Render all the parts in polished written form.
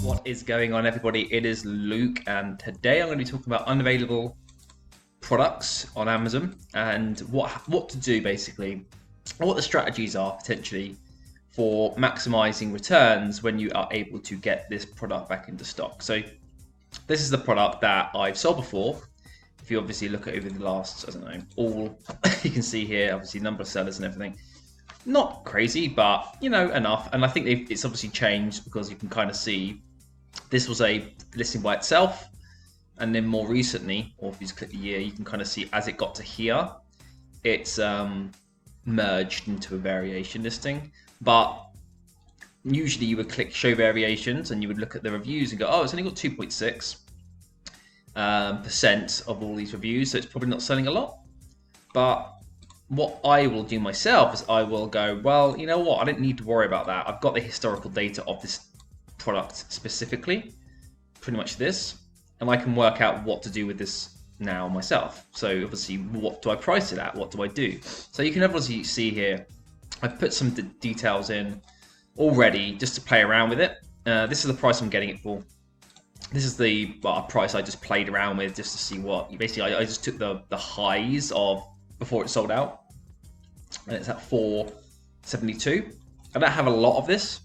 What is going on, everybody? It is Luke, and today I'm going to be talking about unavailable products on Amazon and what to do basically, what the strategies are potentially for maximizing returns when you are able to get this product back into stock. So this is the product that I've sold before. If you obviously look at over the last, I don't know, all you can see here, obviously number of sellers and everything. Not crazy, but you know, enough. And I think it's obviously changed because you can kind of see this was a listing by itself, and then more recently, or if you just click the year, you can kind of see as it got to here, it's merged into a variation listing. But usually you would click show variations and you would look at the reviews and go, oh, it's only got 2.6% of all these reviews, so it's probably not selling a lot. But what I will do myself is I will go, well, you know what, I don't need to worry about that. I've got the historical data of this product specifically, pretty much this, and I can work out what to do with this now myself. So obviously, what do I price it at? What do I do? So you can obviously see here, I've put some details in already just to play around with it. This is the price I'm getting it for. This is the price I just played around with just to see what, basically I just took the highs of before it sold out, and it's at 472. I don't have a lot of this,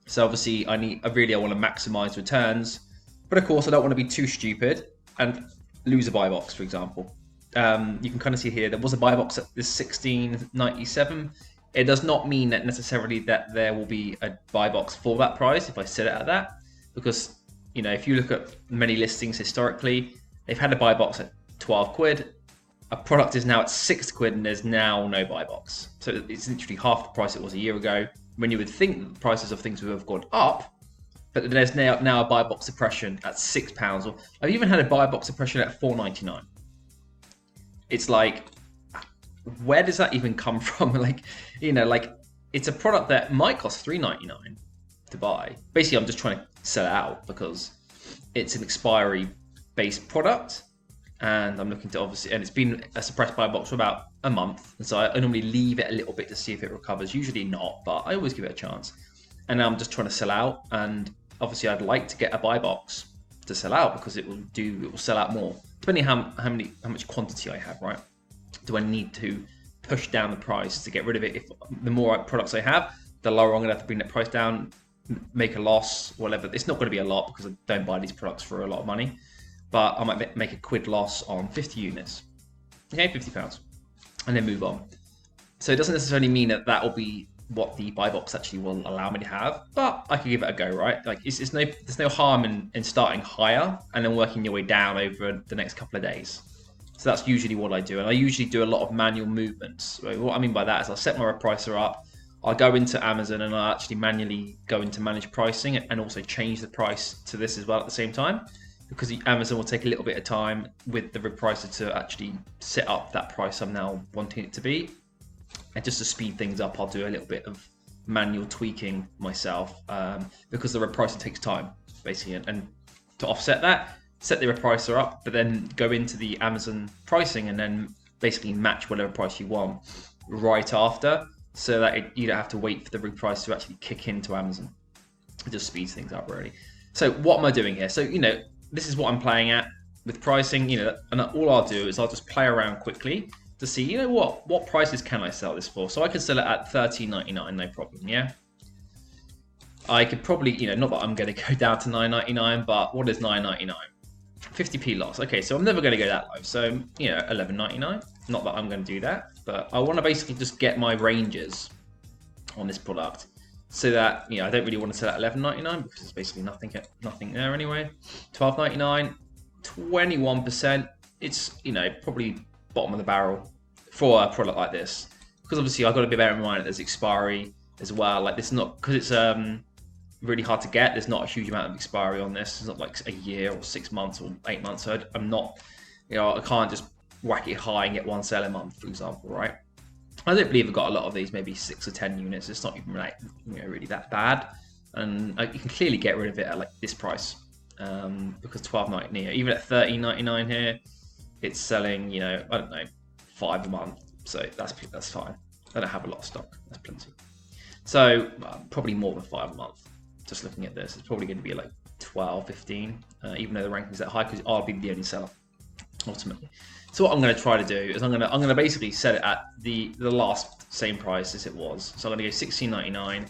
so obviously I want to maximize returns, but of course I don't want to be too stupid and lose a buy box, for example. You can kind of see here there was a buy box at this 1697. It does not mean that necessarily that there will be a buy box for that price if I set it at that, because you know, if you look at many listings historically, they've had a buy box at 12 quid. A product is now at 6 quid and there's now no buy box. So it's literally half the price it was a year ago, when you would think that the prices of things would have gone up, but there's now a buy box suppression at £6, or I've even had a buy box suppression at £4.99. It's like, where does that even come from? Like, you know, like it's a product that might cost £3.99 to buy. Basically, I'm just trying to sell it out because it's an expiry based product, and I'm looking to obviously, and it's been a suppressed buy box for about a month, and so I normally leave it a little bit to see if it recovers. Usually not, but I always give it a chance. And now I'm just trying to sell out, and obviously I'd like to get a buy box to sell out because it will sell out more, depending how much quantity I have, right? Do I need to push down the price to get rid of it? If the more products I have, the lower I'm gonna have to bring that price down, make a loss, whatever. It's not going to be a lot because I don't buy these products for a lot of money, but I might make a quid loss on 50 units, okay, £50, and then move on. So it doesn't necessarily mean that that will be what the buy box actually will allow me to have, but I could give it a go, right? Like there's no harm in starting higher and then working your way down over the next couple of days. So that's usually what I do, and I usually do a lot of manual movements. So what I mean by that is I'll set my repricer up, I'll go into Amazon and I'll actually manually go into manage pricing and also change the price to this as well at the same time, because Amazon will take a little bit of time with the repricer to actually set up that price I'm now wanting it to be. And just to speed things up, I'll do a little bit of manual tweaking myself, because the repricer takes time basically, and to offset that, set the repricer up, but then go into the Amazon pricing and then basically match whatever price you want right after, so that you don't have to wait for the reprice to actually kick into Amazon. It just speeds things up, really. So what am I doing here? So, you know, this is what I'm playing at with pricing, you know, and all I'll do is I'll just play around quickly to see, you know, what prices can I sell this for? So I could sell it at $13.99, no problem, yeah? I could probably, you know, not that I'm going to go down to $9.99, but what is $9.99? 50p loss. Okay, so I'm never going to go that low. So, you know, $11.99. Not that I'm going to do that, but I want to basically just get my ranges on this product so that, you know, I don't really want to sell at $11.99 because it's basically nothing there anyway. $12.99, 21%. It's, you know, probably bottom of the barrel for a product like this, because obviously I've got to be bear in mind that there's expiry as well. Like this, not because it's really hard to get. There's not a huge amount of expiry on this. It's not like a year or 6 months or 8 months. So I'm not, you know, I can't just whack it high and get one sale a month, for example, right? I don't believe I've got a lot of these, maybe 6 or 10 units. It's not even like, you know, really that bad, and you can clearly get rid of it at like this price, because $12.99, even at $13.99 here, it's selling, you know, I don't know, 5 a month. So that's fine. I don't have a lot of stock. That's plenty. So probably more than 5 a month. just looking at this, it's probably going to be like 12, 15, even though the ranking's that high, because I'll be the only seller ultimately. So what I'm going to try to do is I'm going to basically set it at the last same price as it was. So I'm going to go $16.99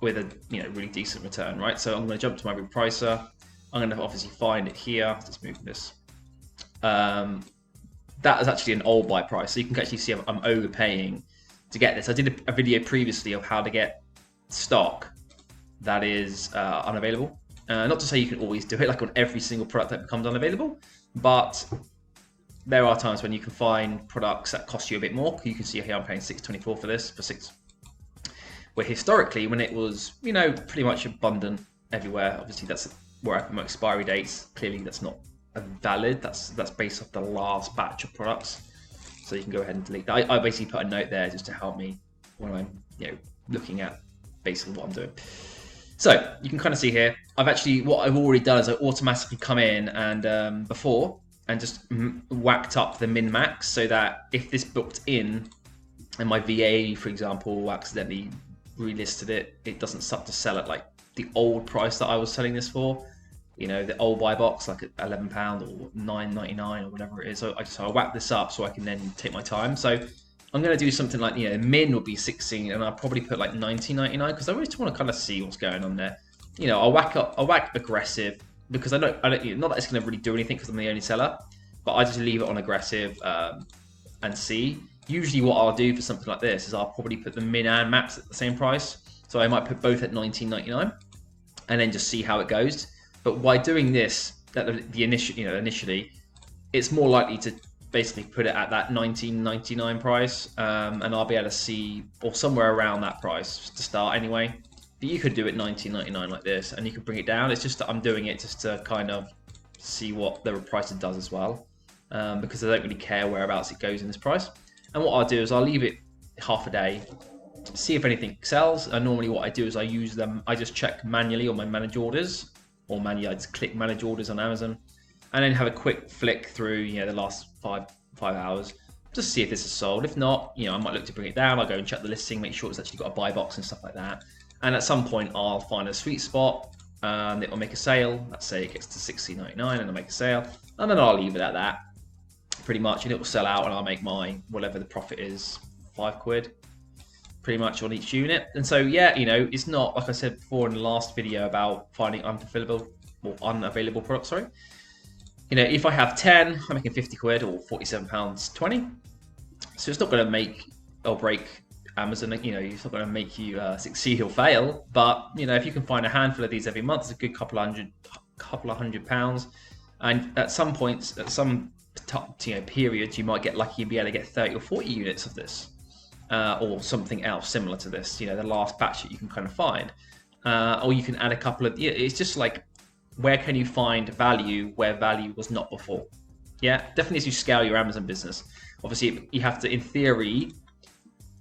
with a really decent return, right? So I'm going to jump to my repricer. I'm going to obviously find it here. Let's move this. That is actually an old buy price, so you can actually see I'm overpaying to get this. I did a video previously of how to get stock that is unavailable. Not to say you can always do it like on every single product that becomes unavailable, but there are times when you can find products that cost you a bit more. You can see here I'm paying $6.24 for this, for 6. Where historically, when it was pretty much abundant everywhere, obviously that's where I put my expiry dates. Clearly that's not valid. That's based off the last batch of products. So you can go ahead and delete that. I basically put a note there just to help me when I'm looking at basically what I'm doing. So you can kind of see here, what I've already done is I automatically come in and before and just whacked up the min max, so that if this booked in and my VA, for example, accidentally relisted it, it doesn't start to sell at like the old price that I was selling this for. The old buy box, like at £11 or $9.99 or whatever it is. So I whack this up so I can then take my time. So I'm going to do something like, min will be 16, and I'll probably put like $19.99 because I really just want to kind of see what's going on there. I'll whack aggressive because I don't, not that it's going to really do anything because I'm the only seller, but I just leave it on aggressive and see. Usually what I'll do for something like this is I'll probably put the min and max at the same price. So I might put both at $19.99 and then just see how it goes. But by doing this, initially, it's more likely to basically put it at that $19.99 price, and I'll be able to see, or somewhere around that price to start anyway. But you could do it $19.99 like this, and you could bring it down. It's just that I'm doing it just to kind of see what the repricer does as well, because I don't really care whereabouts it goes in this price. And what I'll do is I'll leave it half a day, see if anything sells. And normally what I do is I just check manually on my manage orders. Or manually, I just click manage orders on Amazon, and then have a quick flick through, the last five hours, just to see if this is sold. If not, I might look to bring it down. I'll go and check the listing, make sure it's actually got a buy box and stuff like that. And at some point, I'll find a sweet spot, and it will make a sale. Let's say it gets to $16.99, and I'll make a sale, and then I'll leave it at that, pretty much, and it will sell out, and I'll make my whatever the profit is, £5. Pretty much on each unit. And so it's not, like I said before in the last video about finding unavailable products, sorry. If I have 10, I'm making £50 or £47.20. So it's not going to make or break Amazon. It's not going to make you succeed or fail. But if you can find a handful of these every month, it's a good couple of hundred pounds. And at some points, at some periods, you might get lucky and be able to get 30 or 40 units of this. Or something else similar to this, the last batch that you can kind of find. Or you can add a couple of, it's just like, where can you find value where value was not before? Yeah, definitely as you scale your Amazon business. Obviously, you have to, in theory,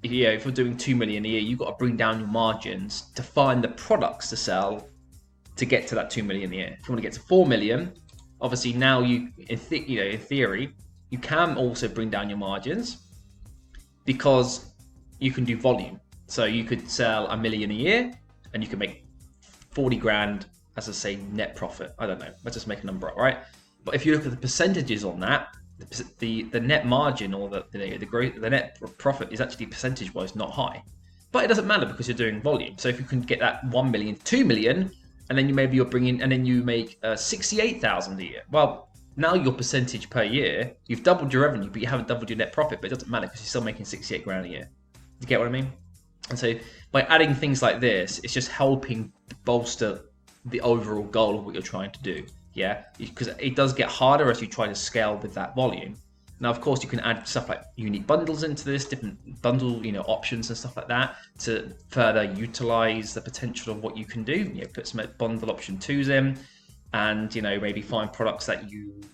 if you're doing 2 million a year, you've got to bring down your margins to find the products to sell to get to that 2 million a year. If you want to get to 4 million, obviously now in theory, you can also bring down your margins because you can do volume. So you could sell 1 million a year and you can make 40 grand as I say net profit. I don't know, let's just make a number up, right? But if you look at the percentages on that, the net margin or the net profit is actually percentage wise not high. But it doesn't matter because you're doing volume. So if you can get that 1 million, 2 million, and then you're bringing, and then you make 68,000 a year. Well, now your percentage per year, you've doubled your revenue, but you haven't doubled your net profit. But it doesn't matter because you're still making 68 grand a year. You get what I mean? And so by adding things like this, it's just helping bolster the overall goal of what you're trying to do. Yeah, because it does get harder as you try to scale with that volume. Now, of course, you can add stuff like unique bundles into this, different bundle, options and stuff like that to further utilize the potential of what you can do. Put some bundle option 2s in, and maybe find products that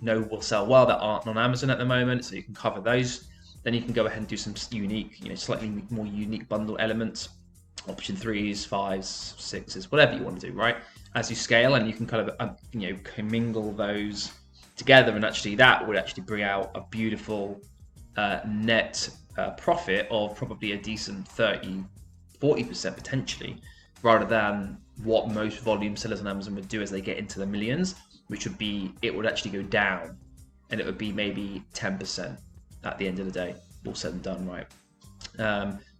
will sell well that aren't on Amazon at the moment, so you can cover those. Then you can go ahead and do some unique, slightly more unique bundle elements, option 3s, 5s, 6s, whatever you want to do, right? As you scale, and you can kind of, commingle those together, and actually that would actually bring out a beautiful net profit of probably a decent 30-40% potentially, rather than what most volume sellers on Amazon would do as they get into the millions, which would be, it would actually go down, and it would be maybe 10% at the end of the day, all said and done, right?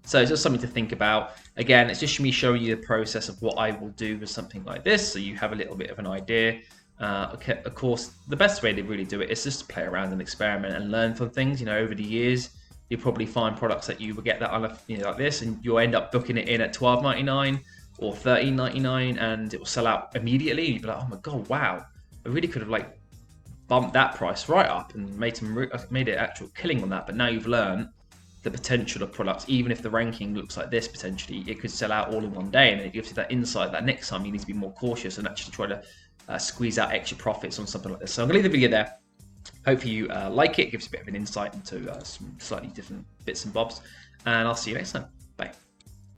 So it's just something to think about. Again, it's just me showing you the process of what I will do with something like this, so you have a little bit of an idea. Okay, of course, the best way to really do it is just to play around and experiment and learn from things. You know, over the years, you'll probably find products that you will get that on, you know, like this, and you'll end up booking it in at $12.99 or $13.99, and it will sell out immediately. You'll be like, oh my god, wow! I really could have like bumped that price right up and made it actual killing on that. But now you've learned the potential of products. Even if the ranking looks like this, potentially it could sell out all in one day, and it gives you that insight that next time you need to be more cautious and actually try to squeeze out extra profits on something like this. So I'm gonna leave the video there. Hopefully you like it. It gives you a bit of an insight into some slightly different bits and bobs, and I'll see you next time. Bye.